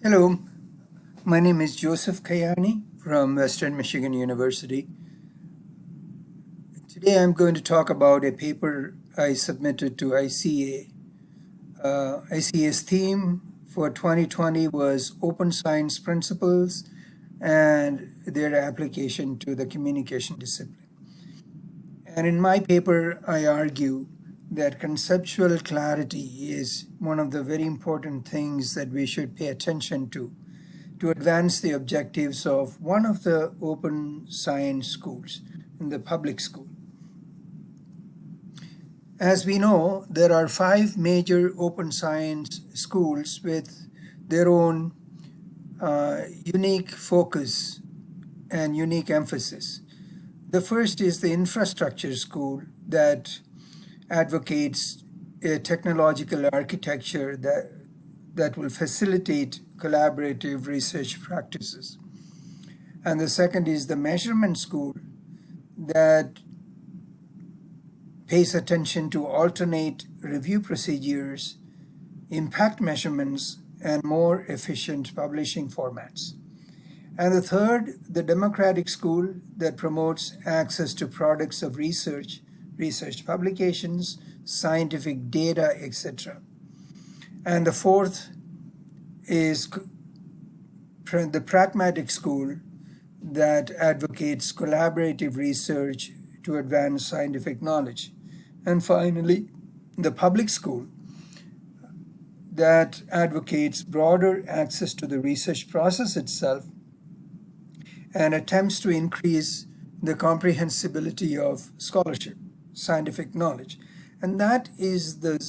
Hello, my name is Joseph Kayany from Western Michigan University. Today I'm going to talk about a paper I submitted to ICA. ICA's theme for 2020 was Open Science Principles and their application to the communication discipline. And in my paper, I argue that conceptual clarity is one of the very important things that we should pay attention to advance the objectives of one of the open science schools in the public school. As we know, there are 5 major open science schools with their own unique focus and unique emphasis. The first is the infrastructure school that advocates a technological architecture that will facilitate collaborative research practices. And the second is the measurement school that pays attention to alternate review procedures, impact measurements, and more efficient publishing formats. And the third, the democratic school that promotes access to products of research, research publications, scientific data, etc. And the fourth is the pragmatic school that advocates collaborative research to advance scientific knowledge. And finally, the public school that advocates broader access to the research process itself and attempts to increase the comprehensibility of scholarship, scientific knowledge. And that is the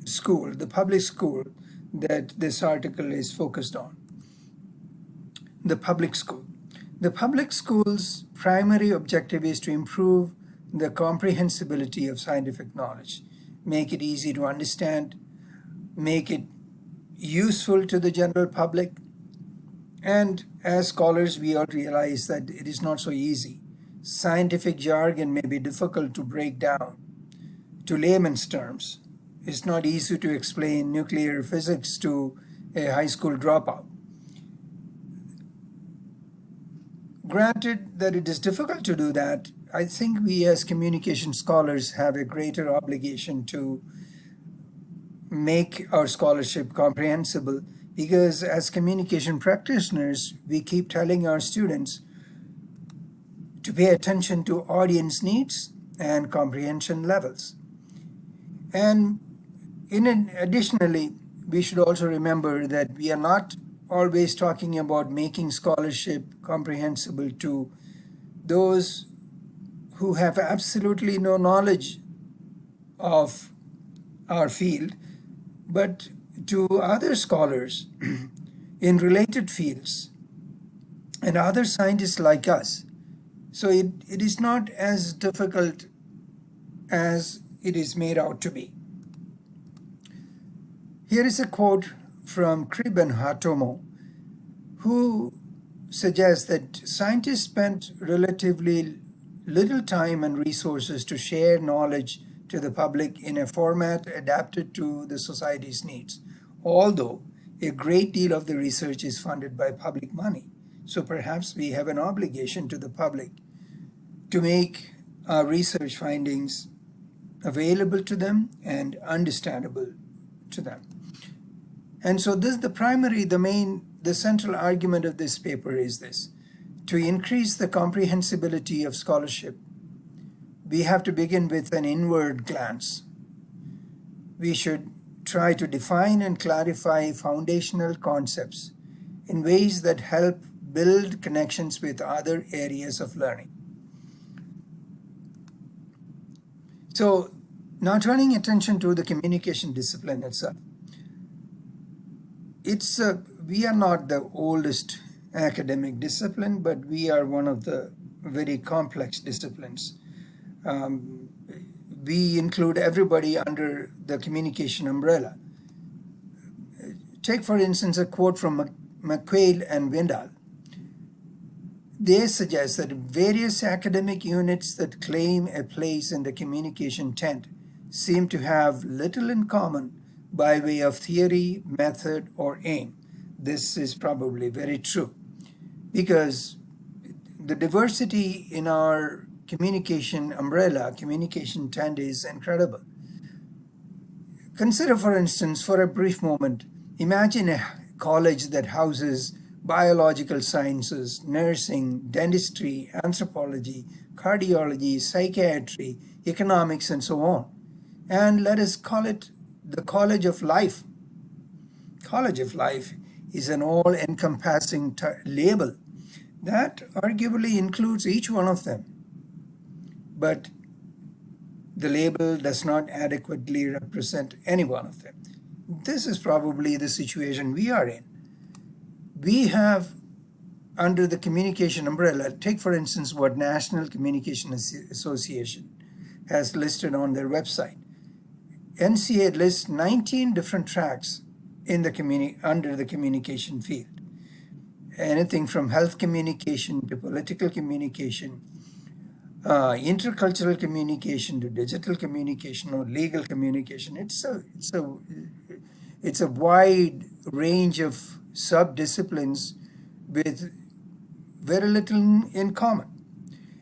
school, the public school, that this article is focused on. The public school. The public school's primary objective is to improve the comprehensibility of scientific knowledge, make it easy to understand, make it useful to the general public. And as scholars, we all realize that it is not so easy. Scientific jargon may be difficult to break down to layman's terms. It's not easy to explain nuclear physics to a high school dropout. Granted that it is difficult to do that, I think we as communication scholars have a greater obligation to make our scholarship comprehensible, because as communication practitioners, we keep telling our students to pay attention to audience needs and comprehension levels. And additionally, we should also remember that we are not always talking about making scholarship comprehensible to those who have absolutely no knowledge of our field, but to other scholars in related fields and other scientists like us. So it is not as difficult as it is made out to be. Here is a quote from Cribb and Hatomo, who suggests that scientists spent relatively little time and resources to share knowledge to the public in a format adapted to the society's needs, although a great deal of the research is funded by public money. So perhaps we have an obligation to the public to make our research findings available to them and understandable to them. And so this, the central argument of this paper is this: to increase the comprehensibility of scholarship, we have to begin with an inward glance. We should try to define and clarify foundational concepts in ways that help build connections with other areas of learning. So now turning attention to the communication discipline itself. We are not the oldest academic discipline, but we are one of the very complex disciplines. We include everybody under the communication umbrella. Take, for instance, a quote from McQuaid and Windal. They suggest that various academic units that claim a place in the communication tent seem to have little in common by way of theory, method, or aim. this is probably very true, because the diversity in our communication umbrella, communication tent, is incredible. Consider, for instance, for a brief moment, imagine a college that houses biological sciences, nursing, dentistry, anthropology, cardiology, psychiatry, economics, and so on. And let us call it the College of Life. College of Life is an all-encompassing label that arguably includes each one of them. But the label does not adequately represent any one of them. This is probably the situation we are in. We have, under the communication umbrella, take for instance what National Communication Association has listed on their website. NCA lists 19 different tracks in the under the communication field. Anything from health communication to political communication, intercultural communication to digital communication or legal communication. It's a wide range of sub-disciplines with very little in common.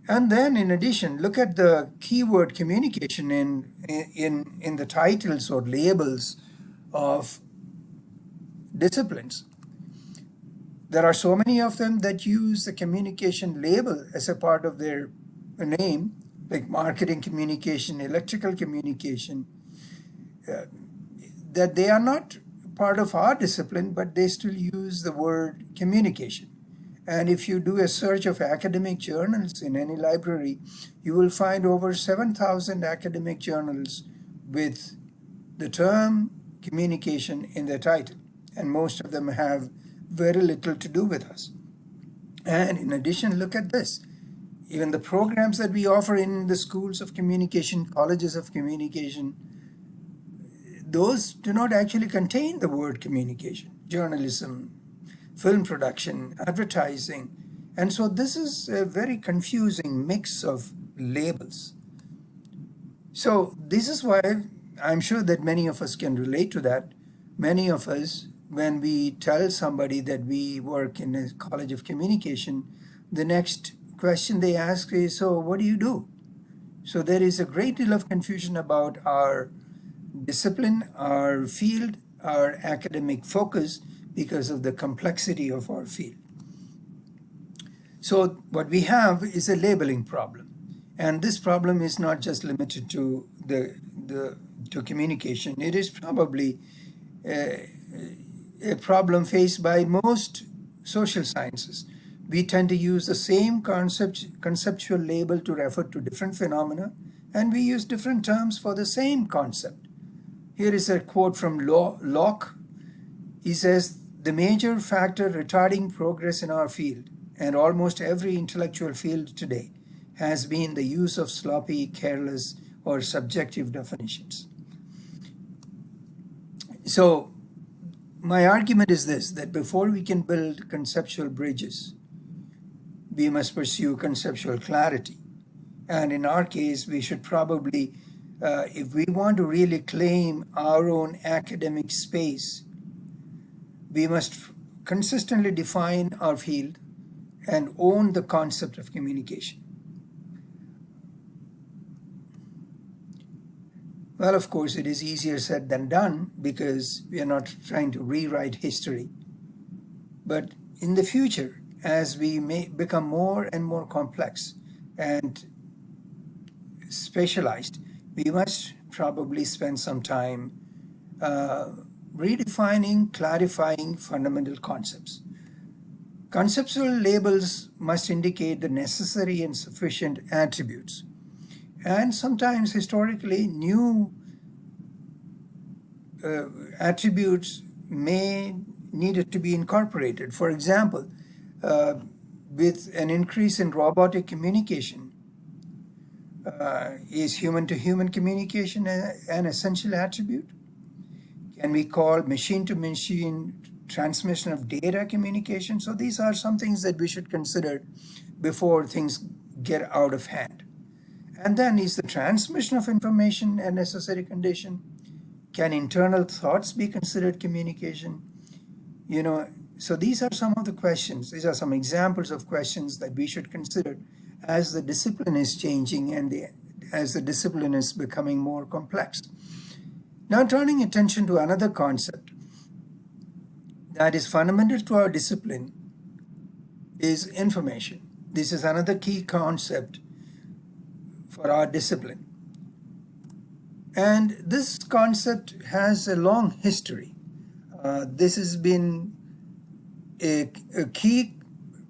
And then in addition, look at the keyword communication in the titles or labels of disciplines. There are so many of them that use the communication label as a part of their name, like marketing communication, electrical communication, that they are not part of our discipline, but they still use the word communication. And if you do a search of academic journals in any library, you will find over 7,000 academic journals with the term communication in their title. And most of them have very little to do with us. And in addition, look at this. Even the programs that we offer in the schools of communication, colleges of communication, those do not actually contain the word communication, journalism, film production, advertising. And so this is a very confusing mix of labels. So this is why I'm sure that many of us can relate to that. Many of us, when we tell somebody that we work in a college of communication, the next question they ask is, so what do you do? So there is a great deal of confusion about our discipline, our field, our academic focus, because of the complexity of our field. So what we have is a labeling problem. And this problem is not just limited to to communication. It is probably a problem faced by most social sciences. We tend to use the same conceptual label to refer to different phenomena, and we use different terms for the same concept. Here is a quote from Locke. He says, "The major factor retarding progress in our field, and almost every intellectual field today, has been the use of sloppy, careless, or subjective definitions." So my argument is this, that before we can build conceptual bridges, we must pursue conceptual clarity. And in our case, we should probably, if we want to really claim our own academic space, we must consistently define our field and own the concept of communication. Well, of course, it is easier said than done because we are not trying to rewrite history. But in the future, as we may become more and more complex and specialized, we must probably spend some time redefining, clarifying fundamental concepts. Conceptual labels must indicate the necessary and sufficient attributes. And sometimes historically, new attributes may needed to be incorporated. For example, with an increase in robotic communication, is human-to-human communication an essential attribute? Can we call machine-to-machine transmission of data communication? So these are some things that we should consider before things get out of hand. And then, is the transmission of information a necessary condition? Can internal thoughts be considered communication? You know, So these are some of the questions. These are some examples of questions that we should consider as the discipline is changing and as the discipline is becoming more complex. Now turning attention to another concept that is fundamental to our discipline is information. This is another key concept for our discipline. And this concept has a long history. This has been a key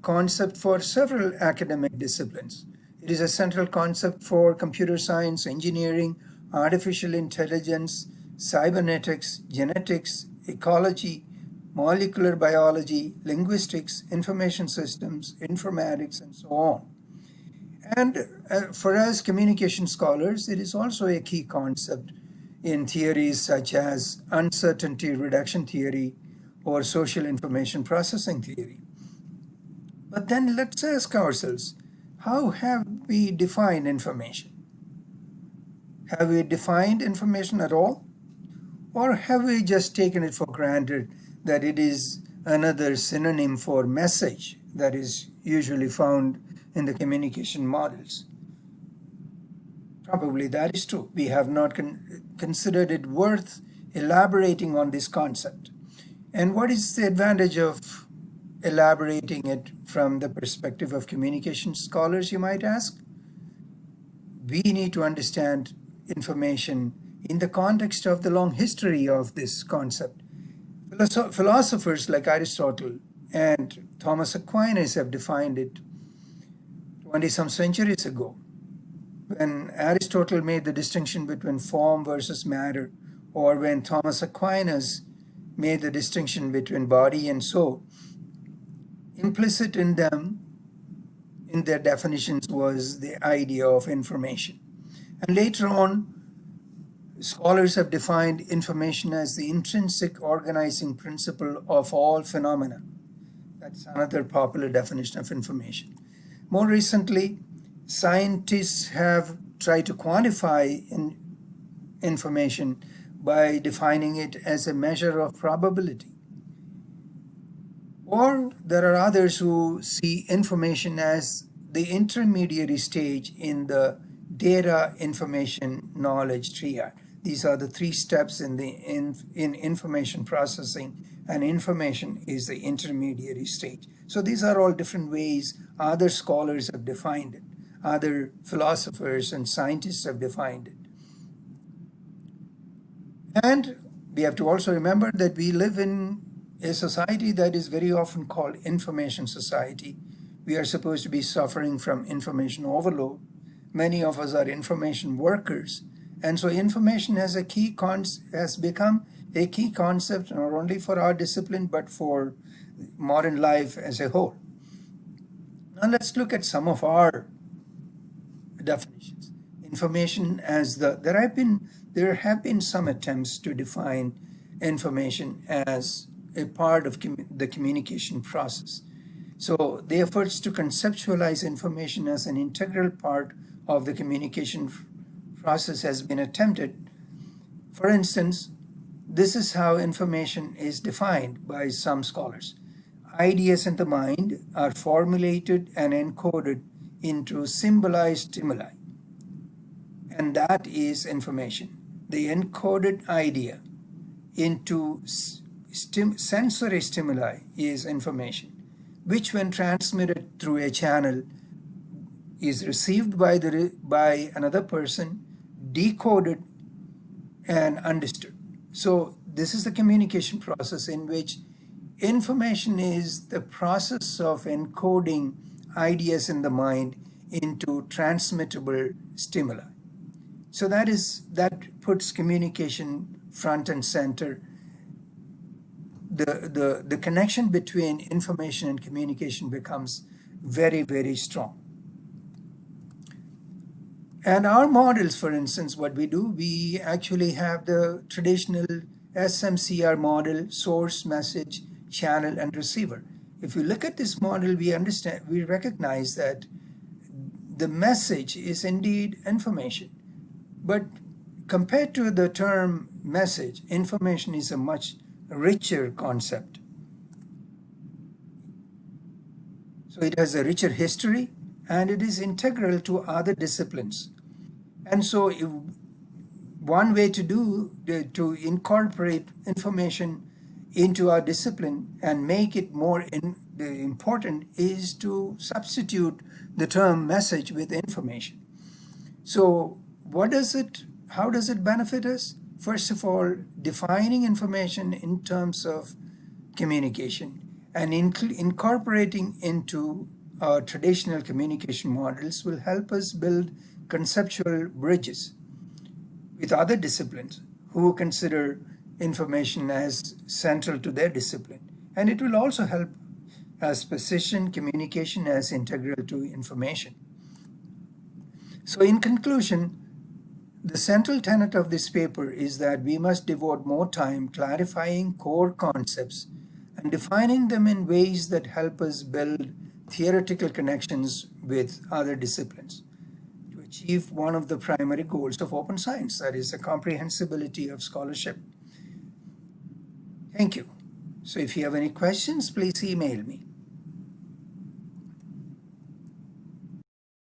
concept for several academic disciplines. It is a central concept for computer science, engineering, artificial intelligence, cybernetics, genetics, ecology, molecular biology, linguistics, information systems, informatics, and so on. And for us communication scholars, it is also a key concept in theories such as uncertainty reduction theory or social information processing theory. But then let's ask ourselves, how have we defined information? Have we defined information at all? Or have we just taken it for granted that it is another synonym for message that is usually found in the communication models? Probably that is true. We have not considered it worth elaborating on this concept. And what is the advantage of elaborating it from the perspective of communication scholars, you might ask? We need to understand information in the context of the long history of this concept. Philosophers like Aristotle and Thomas Aquinas have defined it 20-some centuries ago, when Aristotle made the distinction between form versus matter, or when Thomas Aquinas made the distinction between body and soul. Implicit in them, in their definitions, was the idea of information. And later on, scholars have defined information as the intrinsic organizing principle of all phenomena. That's another popular definition of information. More recently, scientists have tried to quantify information by defining it as a measure of probability. Or there are others who see information as the intermediary stage in the data information knowledge triad. These are the three steps in information processing, and information is the intermediary stage. So these are all different ways other scholars have defined it. Other philosophers and scientists have defined it. And we have to also remember that we live in a society that is very often called information society. We are supposed to be suffering from information overload. Many of us are information workers. And so information has become a key concept not only for our discipline, but for modern life as a whole. Now let's look at some of our definitions. Information as there have been some attempts to define information as a part of the communication process. So the efforts to conceptualize information as an integral part of the communication process has been attempted. For instance, this is how information is defined by some scholars. Ideas in the mind are formulated and encoded into symbolized stimuli, and that is information. The encoded idea into sensory stimuli is information, which when transmitted through a channel is received by another person, decoded and understood. So this is the communication process in which information is the process of encoding ideas in the mind into transmittable stimuli. So that puts communication front and center. The connection between information and communication becomes very, very strong. And our models, for instance, what we do, we actually have the traditional SMCR model: source, message, channel, and receiver. If you look at this model, we recognize that the message is indeed information. But compared to the term message, information is a much richer concept. So it has a richer history and it is integral to other disciplines. And so one way to incorporate information into our discipline and make it more important is to substitute the term message with information. So how does it benefit us? First of all, defining information in terms of communication and incorporating into our traditional communication models will help us build conceptual bridges with other disciplines who consider information as central to their discipline. And it will also help us position communication as integral to information. So in conclusion, the central tenet of this paper is that we must devote more time clarifying core concepts and defining them in ways that help us build theoretical connections with other disciplines to achieve one of the primary goals of open science, that is the comprehensibility of scholarship. Thank you. So if you have any questions, please email me.